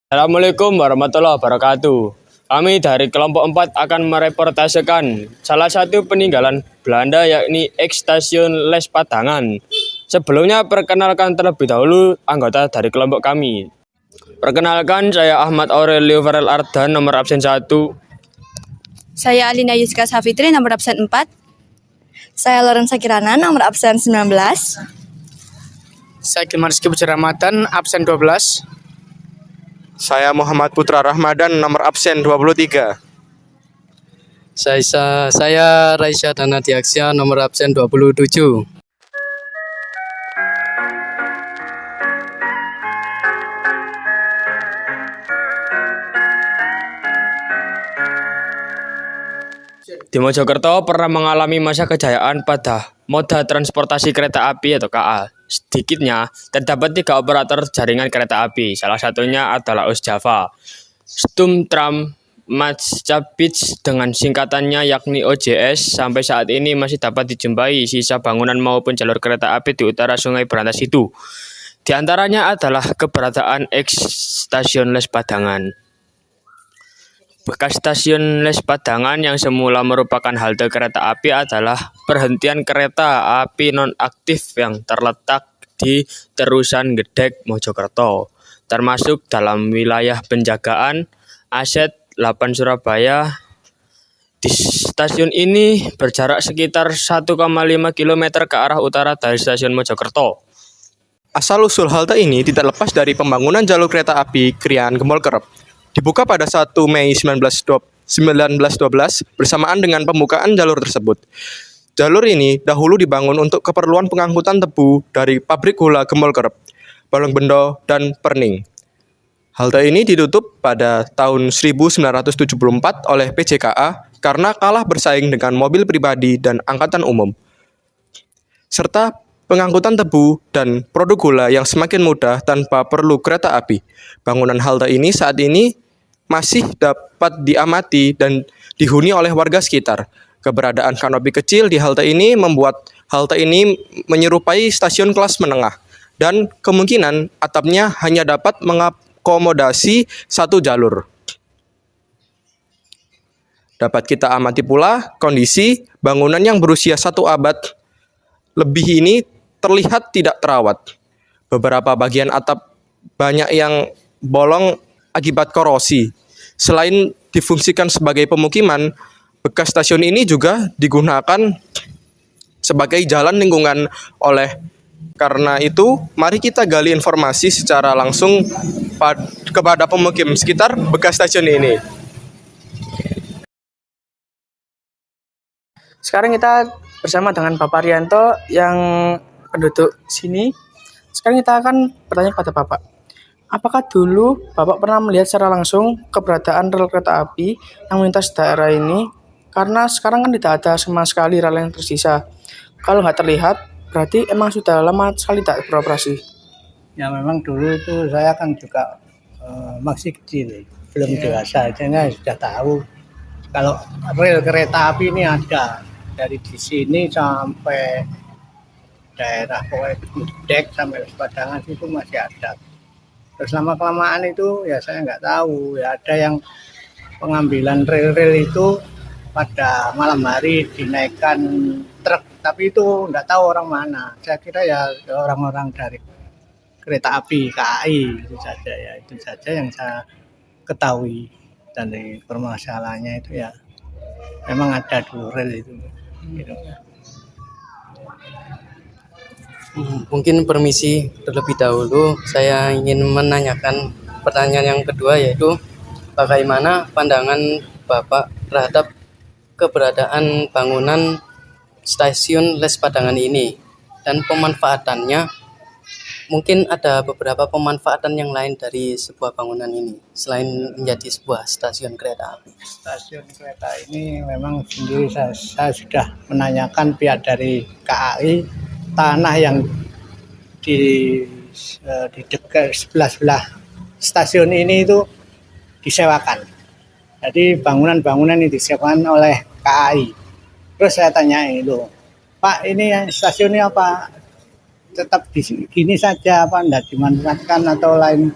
Assalamualaikum warahmatullahi wabarakatuh. Kami dari kelompok 4 akan mereportasekan salah satu peninggalan Belanda yakni Stasiun Les Padangan. Sebelumnya perkenalkan terlebih dahulu anggota dari kelompok kami. Perkenalkan, saya Ahmad Aurelio Farel Ardan, nomor absen 1. Saya Alina Yuska Safitri, nomor absen 4. Saya Lorenza Kirana, nomor absen 19. Saya Gilman Rizky Pujaramatan, absen 12. Saya Muhammad Putra Rahmadan, nomor absen 23. Saya Raisya Dana Diaksya, nomor absen 27. Di Mojokerto pernah mengalami masa kejayaan pada moda transportasi kereta api atau KA. Sedikitnya, terdapat 3 operator jaringan kereta api. Salah satunya adalah Osjava, Stumtram Majapahit dengan singkatannya yakni OJS. Sampai saat ini masih dapat dijumpai sisa bangunan maupun jalur kereta api di utara Sungai Berantas itu. Di antaranya adalah keberadaan Stasiun Les Padangan. Bekas stasiun Les Padangan yang semula merupakan halte kereta api adalah perhentian kereta api non-aktif yang terletak di Terusan Gedek, Mojokerto, termasuk dalam wilayah penjagaan aset 8 Surabaya. Di stasiun ini berjarak sekitar 1,5 km ke arah utara dari stasiun Mojokerto. Asal-usul halte ini tidak lepas dari pembangunan jalur kereta api Krian Gembol Kerep. Dibuka pada 1 Mei 1912 bersamaan dengan pembukaan jalur tersebut. Jalur ini dahulu dibangun untuk keperluan pengangkutan tebu dari pabrik gula Gembol Kerep, Balongbendo, dan Perning. Halte ini ditutup pada tahun 1974 oleh PJKA karena kalah bersaing dengan mobil pribadi dan angkutan umum, serta pengangkutan tebu dan produk gula yang semakin mudah tanpa perlu kereta api. Bangunan halte ini saat ini masih dapat diamati dan dihuni oleh warga sekitar. Keberadaan kanopi kecil di halte ini membuat halte ini menyerupai stasiun kelas menengah, dan kemungkinan atapnya hanya dapat mengakomodasi 1 jalur. Dapat kita amati pula kondisi bangunan yang berusia 1 abad lebih ini terlihat tidak terawat. Beberapa bagian atap banyak yang bolong akibat korosi. Selain difungsikan sebagai pemukiman, bekas stasiun ini juga digunakan sebagai jalan lingkungan. Karena itu, mari kita gali informasi secara langsung kepada pemukim sekitar bekas stasiun ini. Sekarang kita bersama dengan Bapak Rianto yang penduduk sini. Sekarang kita akan bertanya kepada Bapak. Apakah dulu Bapak pernah melihat secara langsung keberadaan rel kereta api yang melintas daerah ini? Karena sekarang kan tidak ada sama sekali rel yang tersisa. Kalau nggak terlihat, berarti emang sudah lama sekali tak beroperasi. Ya memang dulu itu saya kan juga masih kecil, belum dewasa, jadi sudah tahu kalau rel kereta api ini ada dari di sini sampai daerah Gedek sampai Padangan itu masih ada. Terus lama-kelamaan itu ya saya nggak tahu, ya ada yang pengambilan rel-rel itu pada malam hari dinaikkan truk, tapi itu nggak tahu orang mana. Saya kira ya orang-orang dari kereta api KAI itu saja, ya itu saja yang saya ketahui dari permasalahannya itu, ya memang ada dulu rel itu gitu. Mungkin permisi terlebih dahulu, saya ingin menanyakan pertanyaan yang kedua, yaitu bagaimana pandangan Bapak terhadap keberadaan bangunan Stasiun Les Padangan ini dan pemanfaatannya. Mungkin ada beberapa pemanfaatan yang lain dari sebuah bangunan ini selain menjadi sebuah stasiun kereta api. Stasiun kereta ini memang sendiri saya sudah menanyakan pihak dari KAI, tanah yang di dekat sebelah stasiun ini itu disewakan. Jadi bangunan-bangunan ini disewakan oleh KAI. Terus saya tanyai, loh Pak, ini stasiun ini apa tetap di gini saja, apa enggak dimanfaatkan atau lain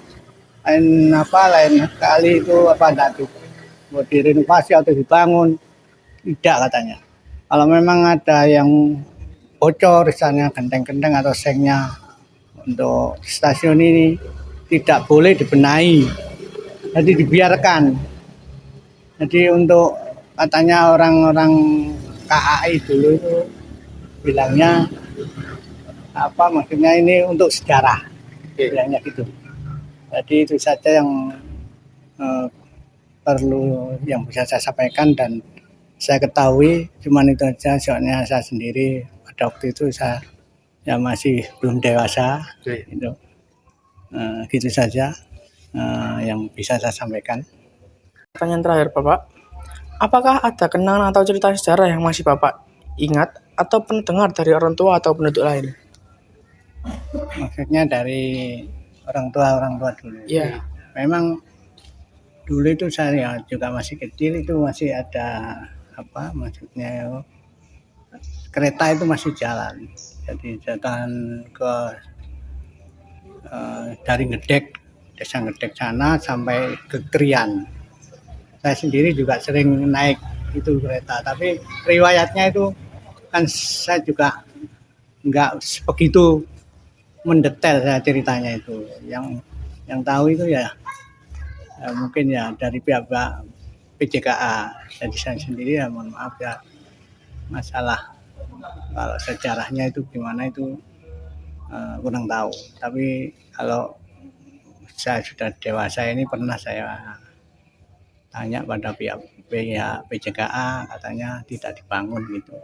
lain kali itu enggak mau direnovasi atau dibangun, tidak katanya. Kalau memang ada yang bocor misalnya genteng-genteng atau sengnya untuk stasiun ini tidak boleh dibenahi, jadi dibiarkan. Jadi untuk katanya orang-orang KAI dulu itu bilangnya maksudnya ini untuk sejarah, bilangnya gitu. Jadi itu saja yang perlu yang bisa saya sampaikan dan saya ketahui, cuman itu aja. Soalnya saya sendiri pada waktu itu saya masih belum dewasa, gitu. Gitu saja yang bisa saya sampaikan. Pertanyaan terakhir Bapak, apakah ada kenangan atau cerita sejarah yang masih Bapak ingat atau pernah dengar dari orang tua atau penduduk lain? Maksudnya dari orang tua dulu. Iya. Memang dulu itu saya juga masih kecil, itu masih ada maksudnya kereta itu masih jalan. Jadi jalan ke dari Ngedek, desa Ngedek sana sampai ke Krian. Saya sendiri juga sering naik itu kereta, tapi riwayatnya itu kan saya juga nggak begitu mendetail saya ceritanya itu. Yang tahu itu ya mungkin ya dari pihak PJKA. Jadi saya sendiri ya mohon maaf ya, masalah kalau sejarahnya itu gimana itu kurang tahu. Tapi kalau saya sudah dewasa ini pernah saya tanya pada pihak PJKA, katanya tidak dibangun gitu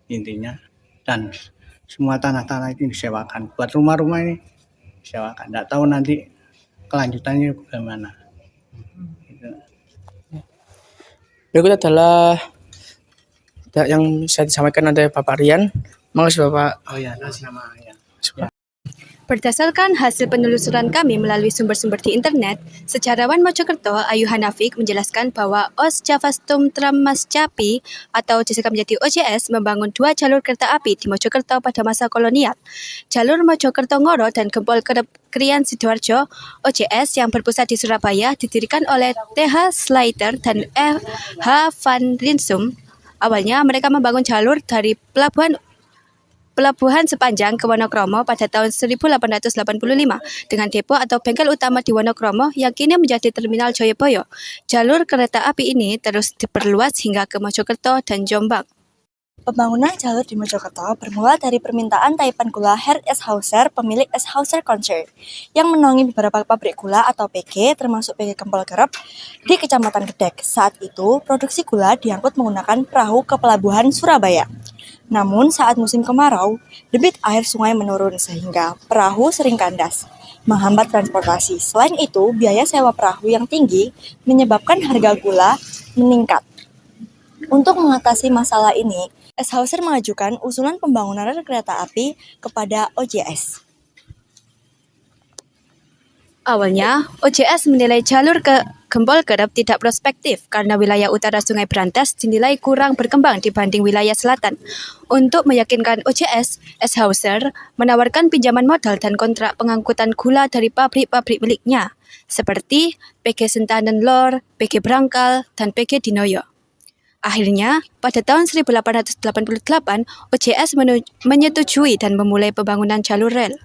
intinya, dan semua tanah-tanah itu disewakan buat rumah-rumah ini disewakan. Nggak tahu nanti kelanjutannya bagaimana. Gitu. Berikut adalah yang saya disampaikan oleh Bapak Rian. Makasih Bapak. Oh ya, nama ya. Berdasarkan hasil penelusuran kami melalui sumber-sumber di internet, sejarawan Mojokerto Ayu Hanafik menjelaskan bahwa OS Javastum Tram Mascapi atau disingkat menjadi OJS membangun 2 jalur kereta api di Mojokerto pada masa kolonial. Jalur Mojokerto Ngoro dan Gempol Kerep Krian Sidoarjo, OJS yang berpusat di Surabaya didirikan oleh TH Slater dan H. Van Rinsum. Awalnya mereka membangun jalur dari pelabuhan sepanjang ke Wonokromo pada tahun 1885 dengan depo atau bengkel utama di Wonokromo yang kini menjadi Terminal Joyoboyo. Jalur kereta api ini terus diperluas hingga ke Mojokerto dan Jombang. Pembangunan jalur di Mojokerto bermula dari permintaan Taipan Gula Herr Eshauser, pemilik Eshauser Concern, yang menaungi beberapa pabrik gula atau PG, termasuk PG Gempol Kerep, di Kecamatan Gedek. Saat itu, produksi gula diangkut menggunakan perahu ke pelabuhan Surabaya. Namun, saat musim kemarau, debit air sungai menurun sehingga perahu sering kandas, menghambat transportasi. Selain itu, biaya sewa perahu yang tinggi menyebabkan harga gula meningkat. Untuk mengatasi masalah ini, Eshauser mengajukan usulan pembangunan rel kereta api kepada OJS. Awalnya, OJS menilai jalur ke Gempol Kerep tidak prospektif karena wilayah utara Sungai Berantas dinilai kurang berkembang dibanding wilayah selatan. Untuk meyakinkan OJS, Eshauser menawarkan pinjaman modal dan kontrak pengangkutan gula dari pabrik-pabrik miliknya, seperti PG Sentanen Lor, PG Brangkal, dan PG Dinoyo. Akhirnya, pada tahun 1888, OJS menyetujui dan memulai pembangunan jalur rel.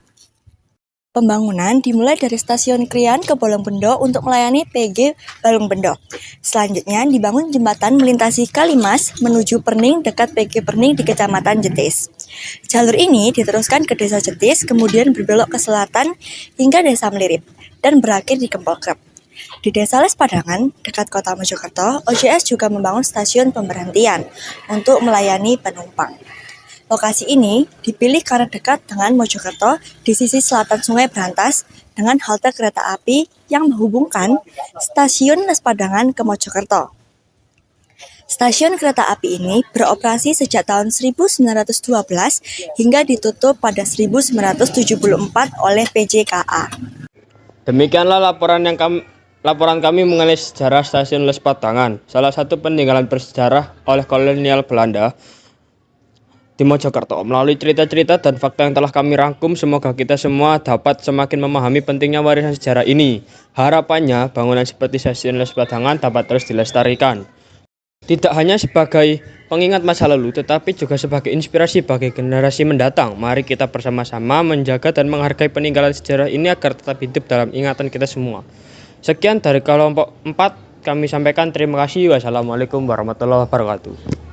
Pembangunan dimulai dari stasiun Krian ke Bolongbendo untuk melayani PG Balongbendo. Selanjutnya dibangun jembatan melintasi Kalimas menuju Perning dekat PG Perning di Kecamatan Jetis. Jalur ini diteruskan ke Desa Jetis, kemudian berbelok ke selatan hingga Desa Melirip dan berakhir di Gempol Kerep. Di Desa Les Padangan, dekat kota Mojokerto, OJS juga membangun stasiun pemberhentian untuk melayani penumpang. Lokasi ini dipilih karena dekat dengan Mojokerto di sisi selatan Sungai Berantas dengan halte kereta api yang menghubungkan stasiun Les Padangan ke Mojokerto. Stasiun kereta api ini beroperasi sejak tahun 1912 hingga ditutup pada 1974 oleh PJKA. Demikianlah laporan kami mengenai sejarah stasiun Les Padangan, salah satu peninggalan bersejarah oleh kolonial Belanda. di Mojokerto. Melalui cerita-cerita dan fakta yang telah kami rangkum, semoga kita semua dapat semakin memahami pentingnya warisan sejarah ini. Harapannya, bangunan seperti Stasiun Les Padangan dapat terus dilestarikan. Tidak hanya sebagai pengingat masa lalu, tetapi juga sebagai inspirasi bagi generasi mendatang. Mari kita bersama-sama menjaga dan menghargai peninggalan sejarah ini agar tetap hidup dalam ingatan kita semua. Sekian dari kelompok 4, kami sampaikan terima kasih. Wassalamualaikum warahmatullahi wabarakatuh.